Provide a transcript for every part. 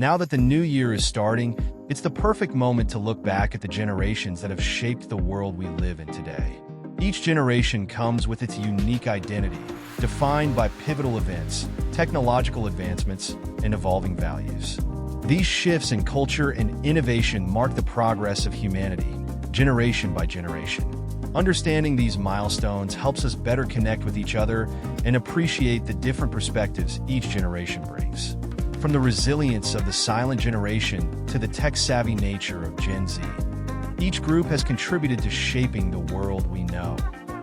Now that the new year is starting, it's the perfect moment to look back at the generations that have shaped the world we live in today. Each generation comes with its unique identity, defined by pivotal events, technological advancements, and evolving values. These shifts in culture and innovation mark the progress of humanity, generation by generation. Understanding these milestones helps us better connect with each other and appreciate the different perspectives each generation brings. From the resilience of the silent generation to the tech-savvy nature of Gen Z, each group has contributed to shaping the world we know.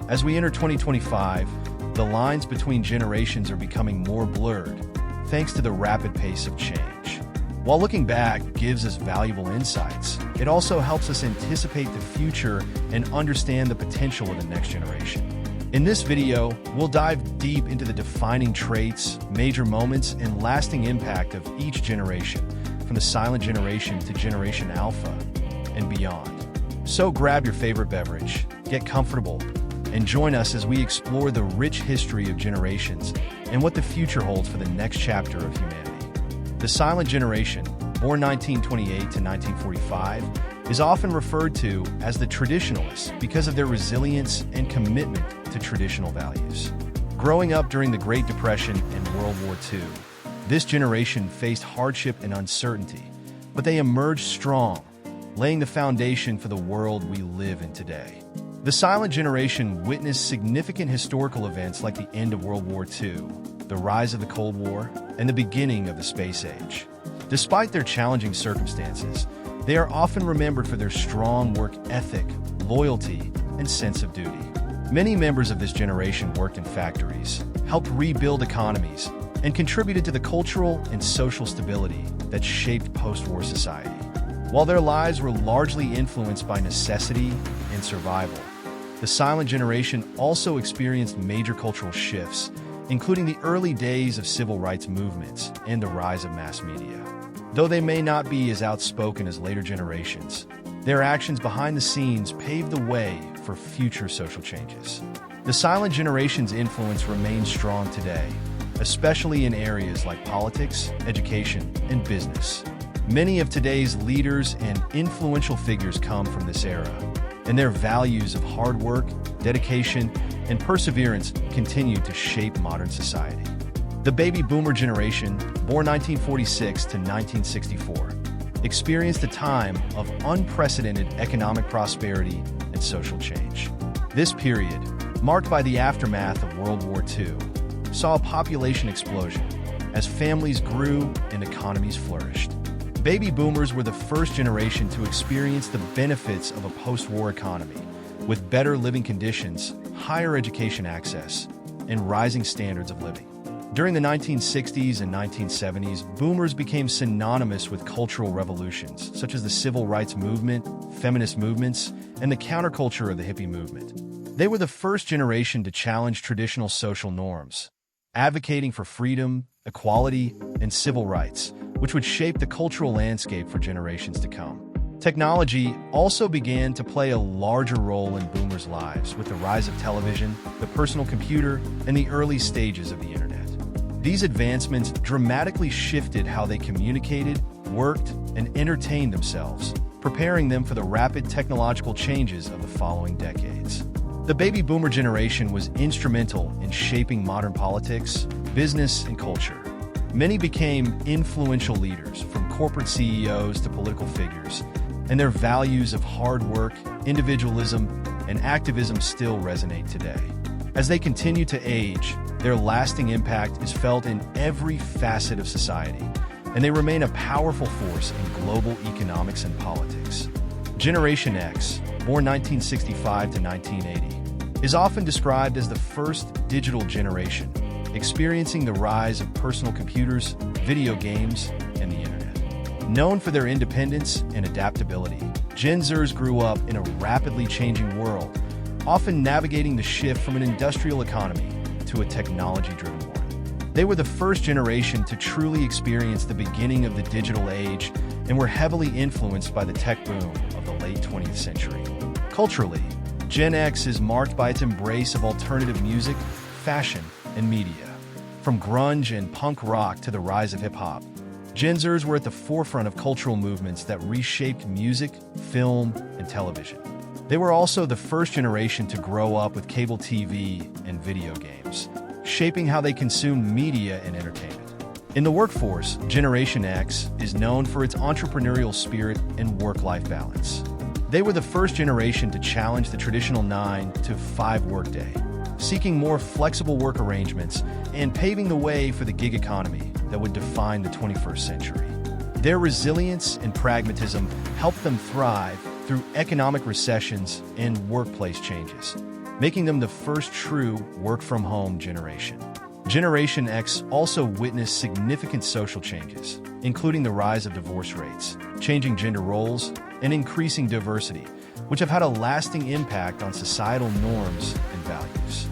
As we enter 2025, the lines between generations are becoming more blurred, thanks to the rapid pace of change. While looking back gives us valuable insights, it also helps us anticipate the future and understand the potential of the next generation. In this video, we'll dive deep into the defining traits, major moments, and lasting impact of each generation, from the silent generation to Generation Alpha and beyond. So grab your favorite beverage, get comfortable, and join us as we explore the rich history of generations and what the future holds for the next chapter of humanity. The silent generation, born 1928 to 1945, is often referred to as the traditionalists because of their resilience and commitment to traditional values. Growing up during the Great Depression and World War II, this generation faced hardship and uncertainty, but they emerged strong, laying the foundation for the world we live in today. The silent generation witnessed significant historical events like the end of World War II, the rise of the Cold War, and the beginning of the space age. Despite their challenging circumstances, they are often remembered for their strong work ethic, loyalty, and sense of duty. Many members of this generation worked in factories, helped rebuild economies, and contributed to the cultural and social stability that shaped post-war society. While their lives were largely influenced by necessity and survival, the silent generation also experienced major cultural shifts, including the early days of civil rights movements and the rise of mass media. Though they may not be as outspoken as later generations, their actions behind the scenes paved the way for future social changes. The silent generation's influence remains strong today, especially in areas like politics, education, and business. Many of today's leaders and influential figures come from this era, and their values of hard work, dedication, and perseverance continue to shape modern society. The baby boomer generation, born 1946 to 1964, experienced a time of unprecedented economic prosperity and social change. This period, marked by the aftermath of World War II, saw a population explosion as families grew and economies flourished. Baby boomers were the first generation to experience the benefits of a post-war economy, with better living conditions, higher education access, and rising standards of living. During the 1960s and 1970s, boomers became synonymous with cultural revolutions, such as the civil rights movement, feminist movements, and the counterculture of the hippie movement. They were the first generation to challenge traditional social norms, advocating for freedom, equality, and civil rights, which would shape the cultural landscape for generations to come. Technology also began to play a larger role in boomers' lives with the rise of television, the personal computer, and the early stages of the internet. These advancements dramatically shifted how they communicated, worked, and entertained themselves, preparing them for the rapid technological changes of the following decades. The baby boomer generation was instrumental in shaping modern politics, business, and culture. Many became influential leaders, from corporate CEOs to political figures, and their values of hard work, individualism, and activism still resonate today. As they continue to age, their lasting impact is felt in every facet of society, and they remain a powerful force in global economics and politics. Generation X, born 1965 to 1980, is often described as the first digital generation, experiencing the rise of personal computers, video games, and the internet. Known for their independence and adaptability, Gen Zers grew up in a rapidly changing world, often navigating the shift from an industrial economy to a technology-driven one. They were the first generation to truly experience the beginning of the digital age and were heavily influenced by the tech boom of the late 20th century. Culturally, Gen X is marked by its embrace of alternative music, fashion, and media. From grunge and punk rock to the rise of hip-hop, Gen Zers were at the forefront of cultural movements that reshaped music, film, and television. They were also the first generation to grow up with cable TV and video games, shaping how they consumed media and entertainment. In the workforce, Generation X is known for its entrepreneurial spirit and work-life balance. They were the first generation to challenge the traditional 9-to-5 workday, seeking more flexible work arrangements and paving the way for the gig economy that would define the 21st century. Their resilience and pragmatism helped them thrive through economic recessions and workplace changes, making them the first true work-from-home generation. Generation X also witnessed significant social changes, including the rise of divorce rates, changing gender roles, and increasing diversity, which have had a lasting impact on societal norms and values.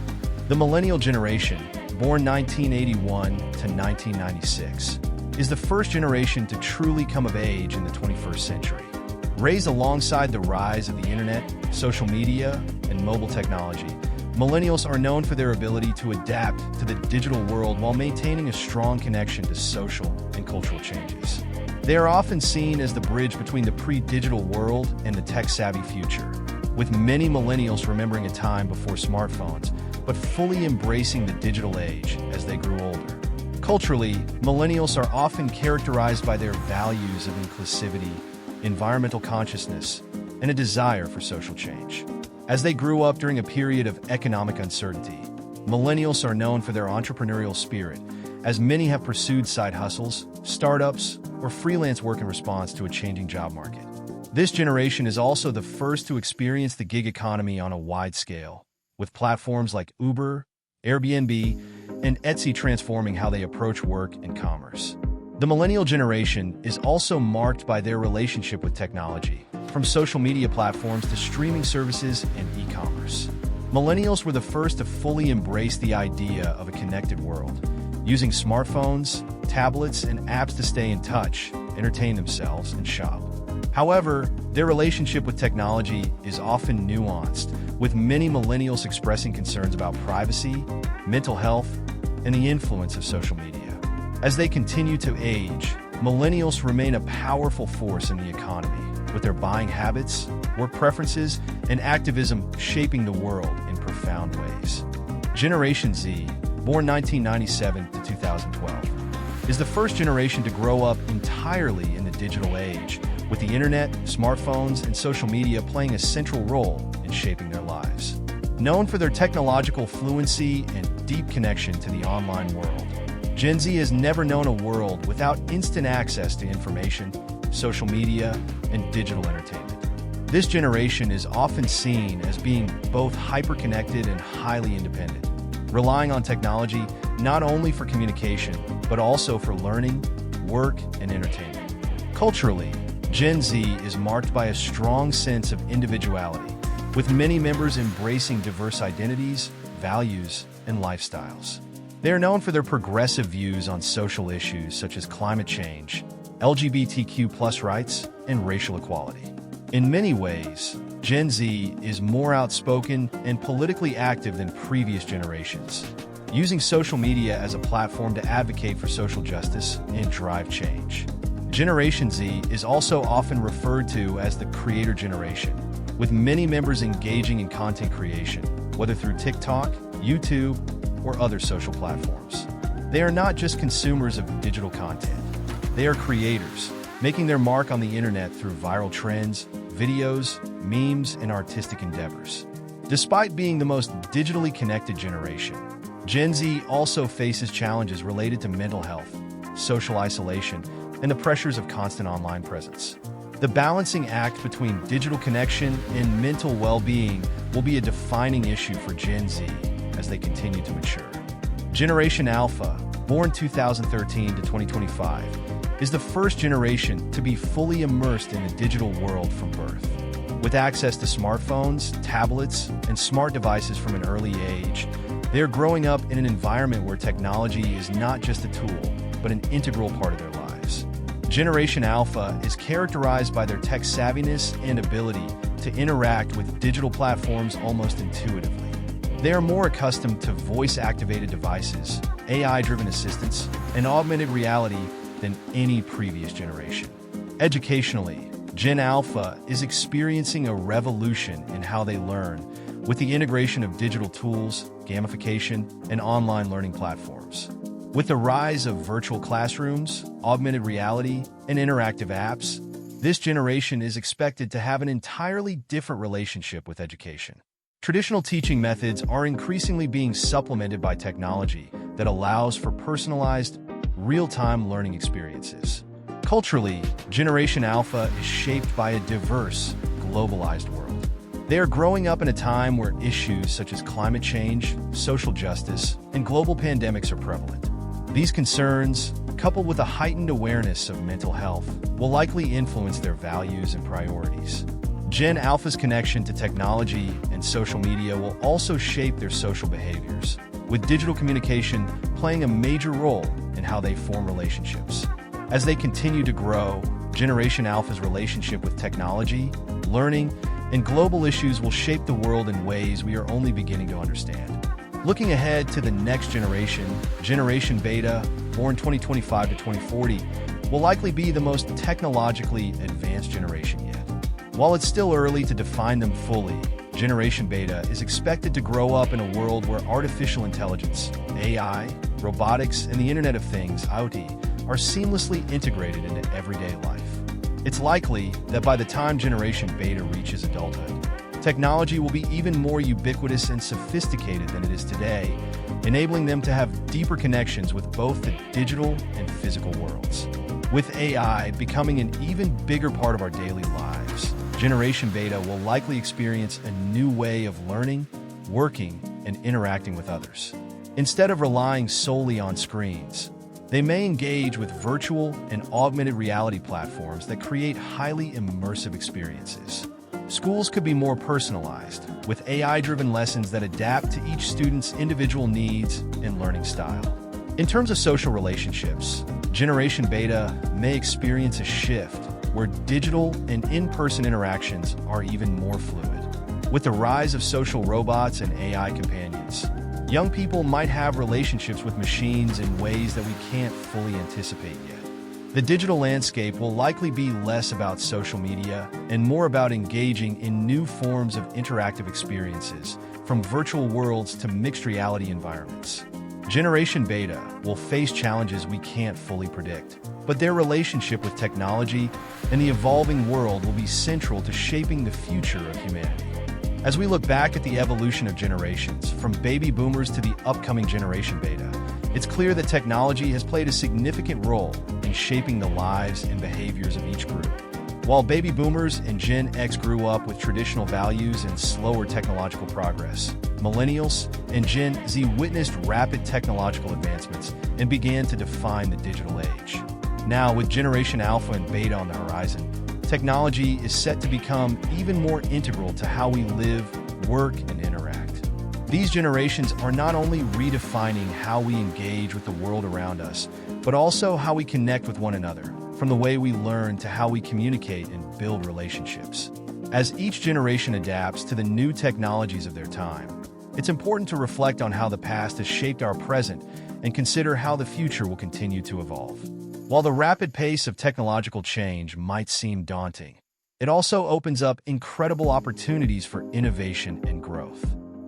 The Millennial Generation, born 1981 to 1996, is the first generation to truly come of age in the 21st century. Raised alongside the rise of the internet, social media, and mobile technology, millennials are known for their ability to adapt to the digital world while maintaining a strong connection to social and cultural changes. They are often seen as the bridge between the pre-digital world and the tech-savvy future, with many millennials remembering a time before smartphones, but fully embracing the digital age as they grew older. Culturally, millennials are often characterized by their values of inclusivity, environmental consciousness, and a desire for social change. As they grew up during a period of economic uncertainty, millennials are known for their entrepreneurial spirit, as many have pursued side hustles, startups, or freelance work in response to a changing job market. This generation is also the first to experience the gig economy on a wide scale, with platforms like Uber, Airbnb, and Etsy transforming how they approach work and commerce. The Millennial Generation is also marked by their relationship with technology, from social media platforms to streaming services and e-commerce. Millennials were the first to fully embrace the idea of a connected world, using smartphones, tablets, and apps to stay in touch, entertain themselves, and shop. However, their relationship with technology is often nuanced, with many millennials expressing concerns about privacy, mental health, and the influence of social media. As they continue to age, millennials remain a powerful force in the economy, with their buying habits, work preferences, and activism shaping the world in profound ways. Generation Z, born 1997 to 2012, is the first generation to grow up entirely in the digital age, with the internet, smartphones, and social media playing a central role in shaping their lives. Known for their technological fluency and deep connection to the online world, Gen Z has never known a world without instant access to information, social media, and digital entertainment. This generation is often seen as being both hyper-connected and highly independent, relying on technology not only for communication, but also for learning, work, and entertainment. Culturally, Gen Z is marked by a strong sense of individuality, with many members embracing diverse identities, values, and lifestyles. They are known for their progressive views on social issues such as climate change, LGBTQ+ rights, and racial equality. In many ways, Gen Z is more outspoken and politically active than previous generations, using social media as a platform to advocate for social justice and drive change. Generation Z is also often referred to as the creator generation, with many members engaging in content creation, whether through TikTok, YouTube, or other social platforms. They are not just consumers of digital content. They are creators, making their mark on the internet through viral trends, videos, memes, and artistic endeavors. Despite being the most digitally connected generation, Gen Z also faces challenges related to mental health, social isolation, and the pressures of constant online presence. The balancing act between digital connection and mental well-being will be a defining issue for Gen Z as they continue to mature. Generation Alpha, born 2013 to 2025, is the first generation to be fully immersed in the digital world from birth. With access to smartphones, tablets, and smart devices from an early age, they are growing up in an environment where technology is not just a tool, but an integral part of their lives. Generation Alpha is characterized by their tech savviness and ability to interact with digital platforms almost intuitively. They are more accustomed to voice-activated devices, AI-driven assistants, and augmented reality, than any previous generation. Educationally, Gen Alpha is experiencing a revolution in how they learn with the integration of digital tools, gamification, and online learning platforms. With the rise of virtual classrooms, augmented reality, and interactive apps, this generation is expected to have an entirely different relationship with education. Traditional teaching methods are increasingly being supplemented by technology that allows for personalized, real-time learning experiences. Culturally, Generation Alpha is shaped by a diverse, globalized world. They are growing up in a time where issues such as climate change, social justice, and global pandemics are prevalent. These concerns, coupled with a heightened awareness of mental health, will likely influence their values and priorities. Gen Alpha's connection to technology and social media will also shape their social behaviors, with digital communication playing a major role in how they form relationships. As they continue to grow, Generation Alpha's relationship with technology, learning, and global issues will shape the world in ways we are only beginning to understand. Looking ahead to the next generation, Generation Beta, born 2025 to 2040, will likely be the most technologically advanced generation yet. While it's still early to define them fully, Generation Beta is expected to grow up in a world where artificial intelligence, AI, robotics, and the Internet of Things, IoT, are seamlessly integrated into everyday life. It's likely that by the time Generation Beta reaches adulthood, technology will be even more ubiquitous and sophisticated than it is today, enabling them to have deeper connections with both the digital and physical worlds. With AI becoming an even bigger part of our daily lives, Generation Beta will likely experience a new way of learning, working, and interacting with others. Instead of relying solely on screens, they may engage with virtual and augmented reality platforms that create highly immersive experiences. Schools could be more personalized, with AI-driven lessons that adapt to each student's individual needs and learning style. In terms of social relationships, Generation Beta may experience a shift where digital and in-person interactions are even more fluid. With the rise of social robots and AI companions, young people might have relationships with machines in ways that we can't fully anticipate yet. The digital landscape will likely be less about social media and more about engaging in new forms of interactive experiences, from virtual worlds to mixed reality environments. Generation Beta will face challenges we can't fully predict, but their relationship with technology and the evolving world will be central to shaping the future of humanity. As we look back at the evolution of generations, from baby boomers to the upcoming Generation Beta, it's clear that technology has played a significant role in shaping the lives and behaviors of each group. While baby boomers and Gen X grew up with traditional values and slower technological progress, Millennials and Gen Z witnessed rapid technological advancements and began to define the digital age. Now, with Generation Alpha and Beta on the horizon, technology is set to become even more integral to how we live, work, and interact. These generations are not only redefining how we engage with the world around us, but also how we connect with one another, from the way we learn to how we communicate and build relationships. As each generation adapts to the new technologies of their time, it's important to reflect on how the past has shaped our present and consider how the future will continue to evolve. While the rapid pace of technological change might seem daunting, it also opens up incredible opportunities for innovation and growth.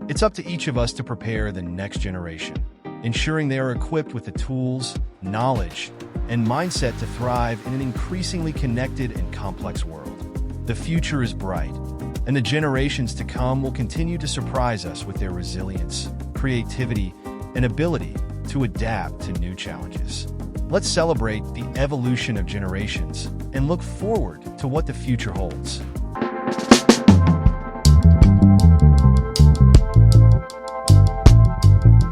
It's up to each of us to prepare the next generation, ensuring they are equipped with the tools, knowledge, and mindset to thrive in an increasingly connected and complex world. The future is bright, and the generations to come will continue to surprise us with their resilience, creativity, and ability to adapt to new challenges. Let's celebrate the evolution of generations and look forward to what the future holds.